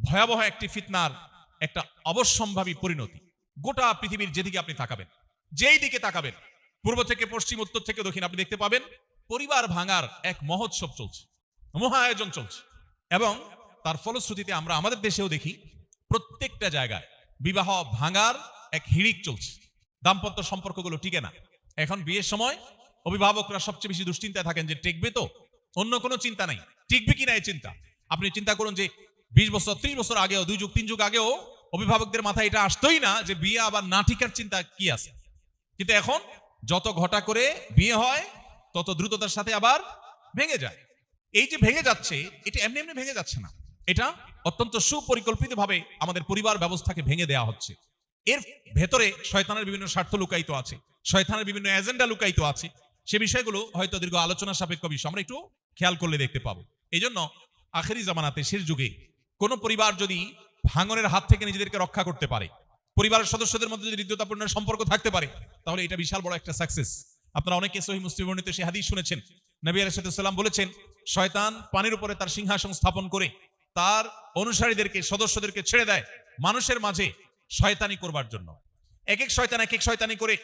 ভয়াবহ একটি ফিতনার একটা অবশ্যম্ভাবী পরিণতি। গোটা পৃথিবীর যেদিকে আপনি তাকাবেন, যেই দিকে তাকাবেন, পূর্ব থেকে পশ্চিম, উত্তর থেকে দক্ষিণ, আপনি দেখতে পাবেন পরিবার ভাঙার এক মহোৎসব চলছে, মহা আয়োজন চলছে। এবং তার ফলশ্রুতিতে আমরা আমাদের দেশেও দেখি প্রত্যেকটা জায়গায় বিবাহ ভাঙার এক হিড়িক চলছে। দাম্পত্য সম্পর্কগুলো টিকে না। এখন বিয়ের সময় অভিভাবকরা সবচেয়ে বেশি দুশ্চিন্তায় থাকেন যে টিকবে তো, অন্য কোনো চিন্তা নাই, টিকবে কিনা এই চিন্তা। আপনি চিন্তা করুন যে 20 বছর 30 বছর আগেও, 2 যুগ 3 যুগ আগেও অভিভাবকদের মাথায় এটা আসতোই না যে বিয়ে আবার না ঠিকার চিন্তা কি আছে। কিন্তু এখন যত ঘটা করে বিয়ে হয় তত দ্রুততার সাথে আবার ভেঙে যায়। এই যে ভেঙে যাচ্ছে, এটা এমনি এমনি ভেঙে যাচ্ছে না, এটা অত্যন্ত সুপরিকল্পিতভাবে আমাদের পরিবার ব্যবস্থাকে ভেঙে দেওয়া হচ্ছে। এর ভেতরে শয়তানের বিভিন্ন স্বার্থ লুকায়িত আছে, শয়তানের বিভিন্ন এজেন্ডা লুকায়িত আছে। সে বিষয়গুলো হয়তো দীর্ঘ আলোচনা সাপেক্ষ বিষয়, আমরা একটু খেয়াল করলে দেখতে পাবো। এই জন্য আখেরি জামানাতে, শেষ যুগে কোন পরিবার যদি ভাঙনের হাত থেকে নিজেদেরকে রক্ষা করতে পারে, পরিবারের সদস্যদের মধ্যে যদি হৃদ্যতাপূর্ণ সম্পর্ক থাকতে পারে, তাহলে এটা বিশাল বড় একটা সাকসেস। আপনারা অনেকে সহিহ মুসলিম বর্ণিত সেই হাদিস শুনেছেন। নবী আলাইহিস সালাম বলেছেন, শয়তান পানির উপরে তার সিংহাসন স্থাপন করে তার অনুসারীদেরকে, সদস্যদেরকে ছেড়ে দেয় মানুষের মাঝে শয়তানি করবার জন্য। এক এক শয়তান এক এক শয়তানি করে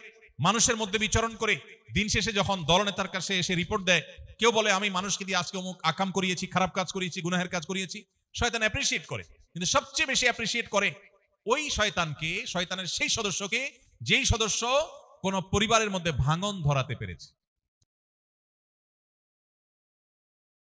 মানুষের মধ্যে বিচরণ করে দিন শেষে যখন দলনেতার কাছে এসে রিপোর্ট দেয়, কেউ বলে আমি মানুষকে দিয়ে আজকে অমুক আকাম করিয়েছি, খারাপ কাজ করিয়েছি, গুনাহের কাজ করিয়েছি, শয়তান অ্যাপ্রিসিয়েট করে। কিন্তু সবচেয়ে বেশি অ্যাপ্রিসিয়েট করে ওই শয়তানকে, শয়তানের সেই সদস্যকে যেই সদস্য কোন পরিবারের মধ্যে ভাঙন ধরাতে পেরেছে।